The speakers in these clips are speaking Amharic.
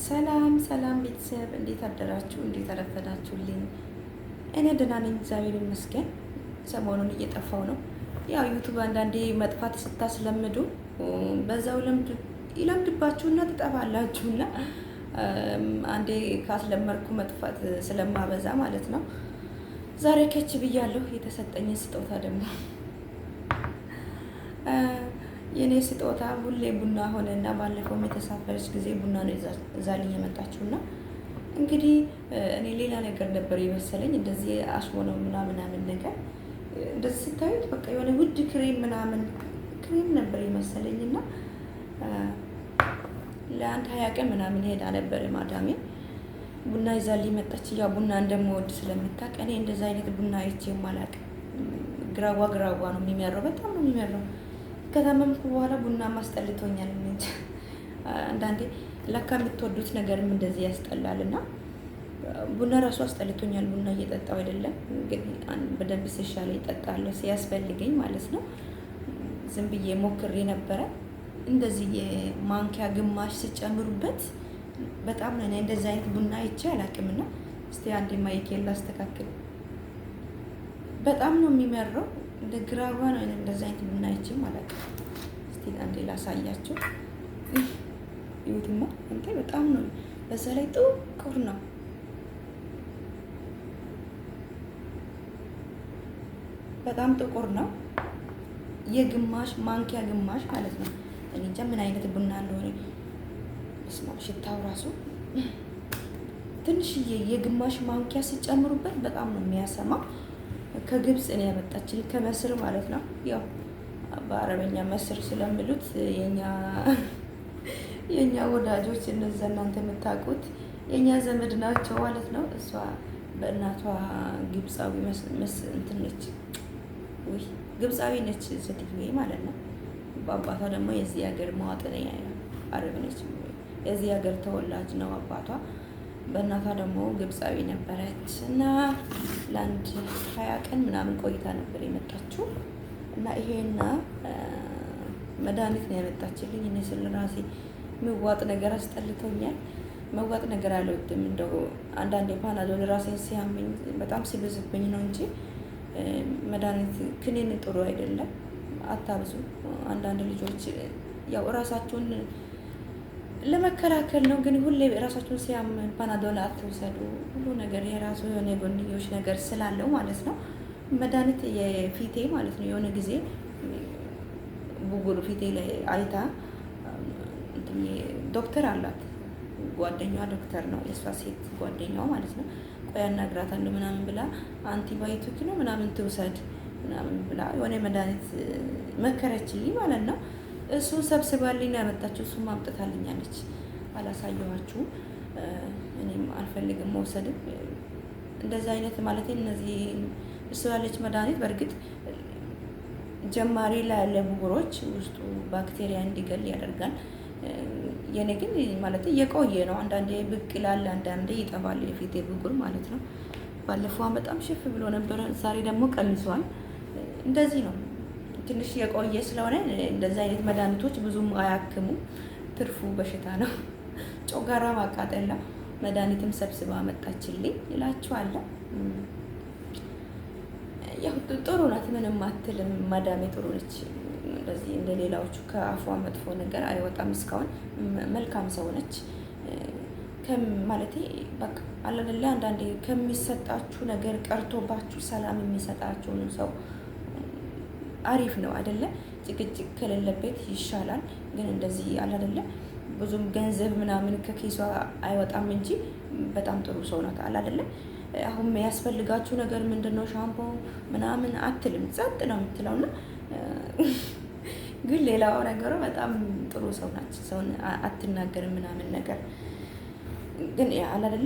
ሰላም ሰላም ቤተሰብ እንዴት አደራችሁ? እንዴት አረፈዳችሁልኝ? እኔ ደህና ነኝ፣ እግዚአብሔር ይመስገን። ሰሞኑን እየጠፋው ነው። ያው ዩቱብ አንዳንዴ መጥፋት ስታስለምዱ በዛው ይለምድባችሁና ትጠፋላችሁና አንዴ ካስለመድኩ መጥፋት ስለማበዛ ማለት ነው። ዛሬ ከች ብያለሁ። የተሰጠኝን ስጦታ ደግሞ የኔ ስጦታ ሁሌ ቡና ሆነና ባለፈውም የተሳፈረች ጊዜ ቡና ነው ይዛልኝ የመጣችውና እንግዲህ እኔ ሌላ ነገር ነበር የመሰለኝ እንደዚህ አሽሞነው ምናምን ነገር እንደዚህ ስታዩት በቃ የሆነ ውድ ክሬም ክሬም ነበር የመሰለኝና ለአንድ 20 ቀን ምናምን ሄዳ ነበር ማዳሜ ቡና ይዛልኝ መጣች። ያ ቡና እንደምወድ ስለምታውቅ እኔ እንደዛ አይነት ቡና አይቼ ማላቅ ግራዋ ነው የሚመረው፣ በጣም ነው የሚመረው። ከታመምኩ በኋላ ቡና ማስጠልቶኛል እንጂ አንዳንዴ ለካ የምትወዱት ነገርም እንደዚህ ያስጠላልና ቡና ራሱ አስጠልቶኛል። ቡና እየጠጣው አይደለም ግን በደንብ ሲሻለ ይጠጣለሁ ሲያስፈልገኝ ማለት ነው። ዝም ብዬ ሞክሬ ነበረ። እንደዚህ የማንኪያ ግማሽ ሲጨምሩበት በጣም ነው። እኔ እንደዚህ አይነት ቡና አይቼ አላውቅምና እስቲ አንዴ ማይኬል ላስተካክል። በጣም ነው የሚመረው። እንደ ግራዋ ነው። እንደዚህ አይነት ቡና አይቼ አላውቅም። እስቲ አንዴ ላሳያችሁ። ይሁትማ እንዴ በጣም ነው። በዛ ላይ ጥቁር ነው። በጣም ጥቁር ነው። የግማሽ ማንኪያ ግማሽ ማለት ነው። እኔ እንጃ ምን አይነት ቡና እንደሆነ ስማው። ሽታው ራሱ ትንሽዬ የግማሽ ማንኪያ ሲጨምሩበት በጣም ነው የሚያሰማ። ከግብጽ ነው ያመጣችልኝ፣ ከመስር ማለት ነው። ያው በአረበኛ መስር ስለሚሉት የኛ ወዳጆች እነዛ እናንተ የምታውቁት የኛ ዘመድ ናቸው ማለት ነው። እሷ በእናቷ ግብጻዊ እንትን ነች፣ ወይ ግብጻዊ ነች ሴትዬ ማለት ነው። በአባቷ ደግሞ የዚህ ሀገር መዋጥነኛ አረብ ነች። የዚህ ሀገር ተወላጅ ነው አባቷ። በእናቷ ደግሞ ግብጻዊ ነበረች እና ለአንድ 20 ቀን ምናምን ቆይታ ነበር የመጣችው እና ይሄና መድኃኒት ነው ያመጣችልኝ። እኔ ስለራሴ መዋጥ ነገር አስጠልቶኛል። መዋጥ ነገር አልወድም። እንደው አንዳንዴ ፓናዶል ራሴን ሲያመኝ በጣም ሲበዝብኝ ነው እንጂ መድኃኒት ክኒን ጥሩ አይደለም፣ አታብዙ። አንዳንድ ልጆች ያው ራሳቸውን ለመከላከል ነው፣ ግን ሁሌ ራሳቸውን ሲያምን ፓናዶል አትውሰዱ። ሁሉ ነገር የራሱ የሆነ የጎንዮሽ ነገር ስላለው ማለት ነው። መድኃኒት የፊቴ ማለት ነው የሆነ ጊዜ ቡጉር ፊቴ ላይ አይታ ዶክተር አላት፣ ጓደኛዋ ዶክተር ነው፣ የእሷ ሴት ጓደኛዋ ማለት ነው። ቆይ አናግራታለሁ ምናምን ብላ አንቲባዮቲክ ነው ምናምን ትውሰድ ምናምን ብላ የሆነ መድኃኒት መከረችልኝ ማለት ነው። እሱ ሰብስባልኝ ነው ያመጣችው። እሱም አምጥታልኛለች። አላሳየኋችሁም። እኔም አልፈልግም መውሰድም እንደዛ አይነት ማለት እነዚህ እሱ ያለች መድኃኒት በእርግጥ ጀማሪ ላይ ያለ ቡጉሮች ውስጡ ባክቴሪያ እንዲገል ያደርጋል። የኔ ግን ማለት የቆየ ነው። አንዳንዴ ብቅ ይላል፣ አንዳንዴ ይጠፋል የፊቴ ቡጉር ማለት ነው። ባለፈው በጣም ሽፍ ብሎ ነበረ፣ ዛሬ ደግሞ ቀንሷል። እንደዚህ ነው። ትንሽ የቆየ ስለሆነ እንደዚህ አይነት መድኃኒቶች ብዙም አያክሙ፣ ትርፉ በሽታ ነው። ጮጋራ ማቃጠላ መድኃኒትም ሰብስባ መጣችልኝ እላችኋለሁ። ያው ጥሩ ናት፣ ምንም አትልም። ማዳሜ ጥሩ ነች። እንደዚህ እንደ ሌላዎቹ ከአፏ መጥፎ ነገር አይወጣም። እስካሁን መልካም ሰው ነች። ማለቴ በቃ አለለ አንዳንዴ ከሚሰጣችሁ ነገር ቀርቶባችሁ ሰላም የሚሰጣችሁን ሰው አሪፍ ነው አይደለ? ጭቅጭቅ ከሌለበት ይሻላል። ግን እንደዚህ አላደለ ብዙም ገንዘብ ምናምን ከኪሷ አይወጣም እንጂ በጣም ጥሩ ሰው ናት አላደለ? አሁን የሚያስፈልጋችሁ ነገር ምንድነው ሻምፖ ምናምን አትልም፣ ጸጥ ነው የምትለውና ግን ሌላው ነገሩ በጣም ጥሩ ሰው ናት። ሰውን አትናገርም ምናምን ነገር ግን አላደለ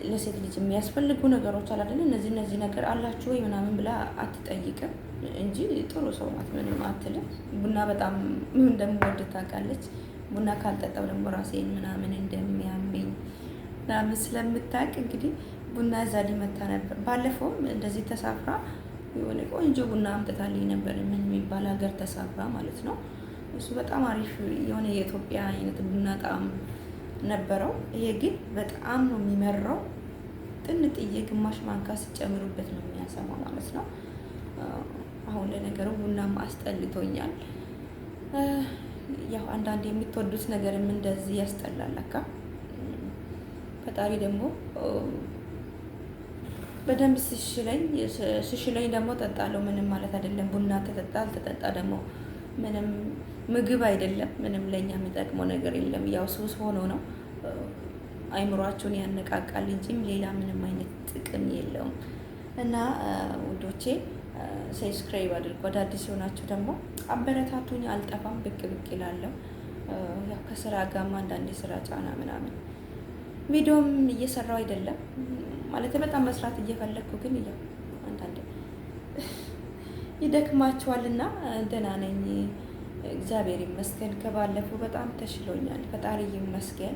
ለሴት ልጅ የሚያስፈልጉ ነገሮች አላደለ እነዚህ ነገር አላችሁ ወይ ምናምን ብላ አትጠይቅም እንጂ ጥሩ ሰው ናት። ምንም አትልም። ቡና በጣም እንደምወድ ታውቃለች። ቡና ካልጠጣው ደግሞ ራሴን ምናምን እንደሚያመኝ ምናምን ስለምታውቅ እንግዲህ ቡና እዛ ሊመታ ነበር። ባለፈውም እንደዚህ ተሳፍራ የሆነ ቆንጆ ቡና አምጥታልኝ ነበር። ምን የሚባል ሀገር ተሳፍራ ማለት ነው። እሱ በጣም አሪፍ የሆነ የኢትዮጵያ አይነት ቡና ጣዕም ነበረው። ይሄ ግን በጣም ነው የሚመራው። ጥንጥዬ ግማሽ ማንካ ሲጨምሩበት ነው የሚያሰማው ማለት ነው። አሁን ለነገሩ ቡናም አስጠልቶኛል። ያው አንዳንድ የምትወዱት ነገርም እንደዚህ ያስጠላል ለካ። ፈጣሪ ደግሞ በደንብ ስሽለኝ ደግሞ ጠጣለሁ። ምንም ማለት አይደለም። ቡና ተጠጣ አልተጠጣ ደግሞ ምንም ምግብ አይደለም። ምንም ለኛ የሚጠቅመው ነገር የለም። ያው ሱስ ሆኖ ነው አይምሯችሁን ያነቃቃል እንጂም ሌላ ምንም አይነት ጥቅም የለውም። እና ውዶቼ ሰብስክራይብ አድርጉ። አዳዲስ የሆናችሁ ደግሞ አበረታቱኝ። አልጠፋም፣ ብቅ ብቅ ይላለሁ። ያው ከስራ ጋርም አንዳንዴ ስራ ጫና ምናምን ቪዲዮም እየሰራው አይደለም ማለት በጣም መስራት እየፈለግኩ ግን ያው አንዳንዴ ይደክማችኋልና ደህና ነኝ፣ እግዚአብሔር ይመስገን። ከባለፈው በጣም ተሽሎኛል፣ ፈጣሪ ይመስገን።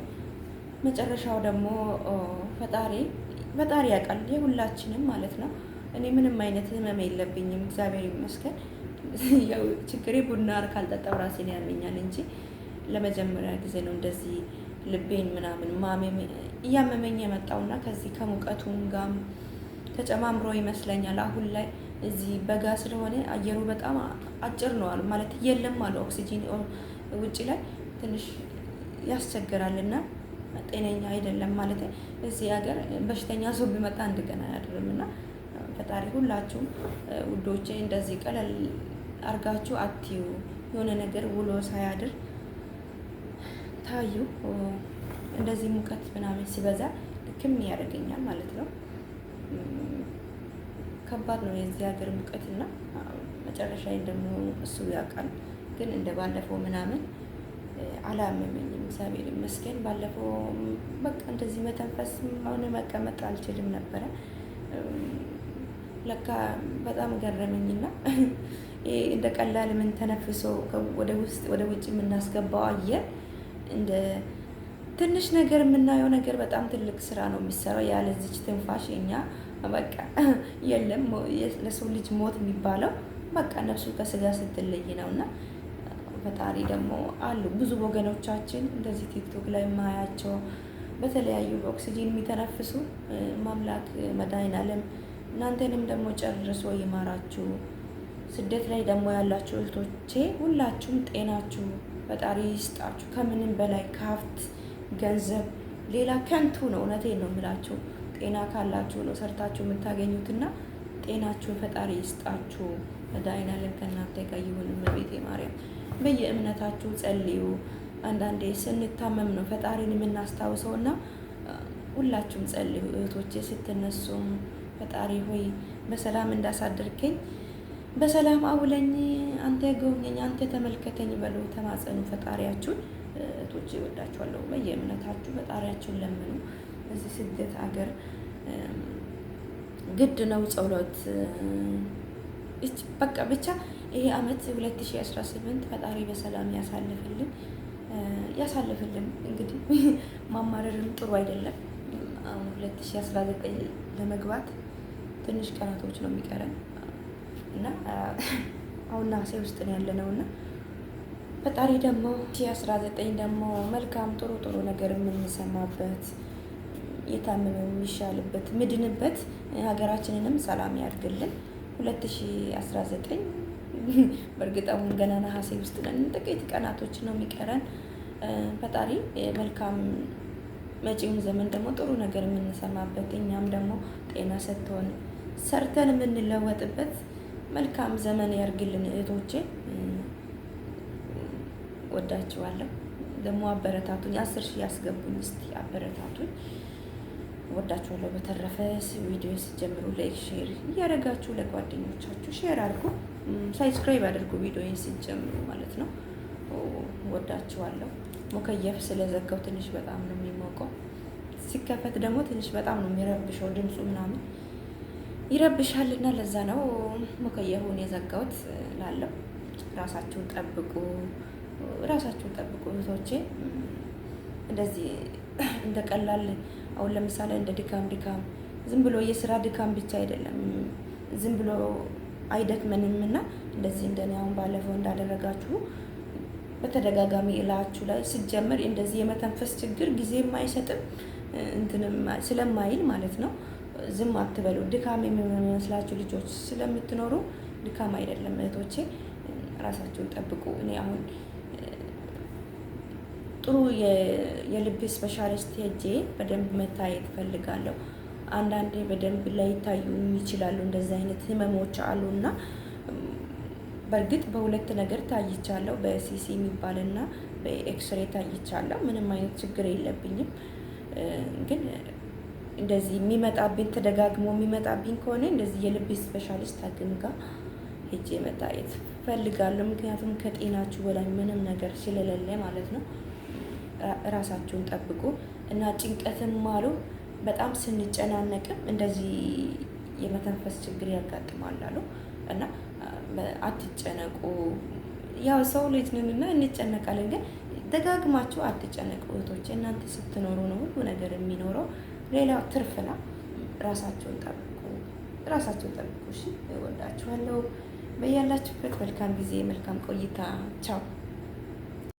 መጨረሻው ደግሞ ፈጣሪ ያውቃል፣ የሁላችንም ማለት ነው። እኔ ምንም አይነት ህመም የለብኝም፣ እግዚአብሔር ይመስገን። ያው ችግሬ ቡና ካልጠጣው ራሴን ያመኛል እንጂ ለመጀመሪያ ጊዜ ነው እንደዚህ ልቤን ምናምን እያመመኝ የመጣውና ከዚህ ከሙቀቱም ጋር ተጨማምሮ ይመስለኛል። አሁን ላይ እዚህ በጋ ስለሆነ አየሩ በጣም አጭር ነው አሉ ማለት የለም አሉ ኦክሲጂን ውጪ ላይ ትንሽ ያስቸግራልና ጤነኛ አይደለም ማለት እዚህ ሀገር በሽተኛ ሰው ቢመጣ አንድ ቀን አያድርም። እና ፈጣሪ ሁላችሁም ውዶቼ እንደዚህ ቀለል አርጋችሁ አትዩ። የሆነ ነገር ውሎ ሳያድር ታዩ። እንደዚህ ሙቀት ምናምን ሲበዛ ልክም ያደርገኛል ማለት ነው። ከባድ ነው የዚህ ሀገር ሙቀትና መጨረሻ ደግሞ እሱ ያውቃል። ግን እንደ ባለፈው ምናምን አላመመኝም፣ እግዚአብሔር ይመስገን። ባለፈው በቃ እንደዚህ መተንፈስ ሆነ መቀመጥ አልችልም ነበረ። ለካ በጣም ገረመኝና እንደ ቀላል ምን ተነፍሶ ወደ ውስጥ ወደ ውጭ የምናስገባው አየር እንደ ትንሽ ነገር የምናየው ነገር በጣም ትልቅ ስራ ነው የሚሰራው። ያለዚች ትንፋሽ እኛ በቃ የለም። ለሰው ልጅ ሞት የሚባለው በቃ ነፍሱ ከስጋ ስትለይ ነውና ፈጣሪ ደግሞ አሉ ብዙ ወገኖቻችን እንደዚህ ቲክቶክ ላይ ማያቸው በተለያዩ በኦክሲጂን የሚተነፍሱ ማምላክ መድኃኒዓለም እናንተንም ደግሞ ጨርሶ ይማራችሁ። ስደት ላይ ደግሞ ያላችሁ እህቶቼ ሁላችሁም ጤናችሁ ፈጣሪ ይስጣችሁ። ከምንም በላይ ከሀብት ገንዘብ ሌላ ከንቱ ነው። እውነቴን ነው የምላችሁ። ጤና ካላችሁ ነው ሰርታችሁ የምታገኙትና ጤናችሁን ፈጣሪ ይስጣችሁ። መድኃኒዓለም ከእናንተ ጋር ይሁን። እመቤቴ ማርያም በየእምነታችሁ ጸልዩ። አንዳንዴ ስንታመም ነው ፈጣሪን የምናስታውሰውና ሁላችሁም ጸልዩ እህቶቼ። ስትነሱም ፈጣሪ ሆይ በሰላም እንዳሳደርከኝ በሰላም አውለኝ፣ አንተ ጎብኘኝ፣ አንተ ተመልከተኝ በሉ። ተማጸኑ ፈጣሪያችሁን። እህቶቼ ይወዳችኋለሁ። በየእምነታችሁ ፈጣሪያችሁን ለምኑ። እዚህ ስደት አገር ግድ ነው ጸሎት። በቃ ብቻ ይሄ አመት 2018 ፈጣሪ በሰላም ያሳልፍልን። እንግዲህ ማማረርም ጥሩ አይደለም። አሁን 2019 ለመግባት ትንሽ ቀናቶች ነው የሚቀረን እና አሁን ነሐሴ ውስጥ ነው ያለነውና ፈጣሪ ደግሞ 2019 ደግሞ መልካም ጥሩ ነገር የምንሰማበት የታመመ የሚሻልበት ምድንበት ሀገራችንንም ሰላም ያድርግልን። 2019 በእርግጥ አሁን ገና ነሐሴ ውስጥ ነን። ጥቂት ቀናቶች ነው የሚቀረን። ፈጣሪ መልካም መጪውን ዘመን ደግሞ ጥሩ ነገር የምንሰማበት እኛም ደግሞ ጤና ሰጥቶን ሰርተን የምንለወጥበት መልካም ዘመን ያርግልን። እህቶቼ ወዳችኋለሁ። ደግሞ አበረታቱኝ። 10,000 ያስገቡኝ እስቲ አበረታቱኝ። ወዳችኋለሁ። በተረፈ ቪዲዮ ሲጀምሩ ላይክ ሼር እያደረጋችሁ ለጓደኞቻችሁ ሼር አድርጉ። ሳብስክራይብ አድርጉ ቪዲዮን ሲጀምሩ ማለት ነው። ወዳችኋለሁ። ሙከየፍ ስለዘጋው ትንሽ በጣም ነው የሚሞቀው። ሲከፈት ደግሞ ትንሽ በጣም ነው የሚረብሸው። ድምፁ ምናምን ይረብሻልና ለዛ ነው ሙከየፉን የዘጋሁት። ላለው ራሳችሁን ጠብቁ እህቶቼ። እንደዚህ እንደ ቀላል አሁን ለምሳሌ እንደ ድካም ዝም ብሎ የስራ ድካም ብቻ አይደለም፣ ዝም ብሎ አይደክመንም እና እንደዚህ እንደኔ አሁን ባለፈው እንዳደረጋችሁ በተደጋጋሚ እላችሁ ላይ ሲጀመር እንደዚህ የመተንፈስ ችግር ጊዜም አይሰጥም እንትንም ስለማይል ማለት ነው። ዝም አትበሉ። ድካም የሚመስላችሁ ልጆች ስለምትኖሩ ድካም አይደለም እህቶቼ፣ ራሳችሁን ጠብቁ። እኔ አሁን ጥሩ የልብ ስፔሻሊስት ሄጄ በደንብ መታየት ፈልጋለሁ። አንዳንዴ በደንብ ላይታዩ ይችላሉ እንደዚህ አይነት ህመሞች አሉና በእርግጥ በሁለት ነገር ታይቻለሁ። በሲሲ የሚባልና በኤክስሬ ታይቻለሁ። ምንም አይነት ችግር የለብኝም። ግን እንደዚህ የሚመጣብኝ ተደጋግሞ የሚመጣብኝ ከሆነ እንደዚህ የልብ ስፔሻሊስት ሐኪም ጋር ሄጄ መታየት ፈልጋለሁ። ምክንያቱም ከጤናችሁ በላይ ምንም ነገር ስለሌለ ማለት ነው። ራሳችሁን ጠብቁ እና ጭንቀትም አሉ በጣም ስንጨናነቅም እንደዚህ የመተንፈስ ችግር ያጋጥማል አሉ እና አትጨነቁ። ያው ሰው ልጅ ነንና እንጨነቃለን፣ ግን ደጋግማችሁ አትጨነቁ እህቶቼ። እናንተ ስትኖሩ ነው ሁሉ ነገር የሚኖረው። ሌላው ትርፍ ነው። ራሳችሁን ጠብቁ፣ ራሳችሁን ጠብቁ። እሺ፣ እወዳችኋለሁ። በያላችሁበት መልካም ጊዜ፣ መልካም ቆይታ። ቻው።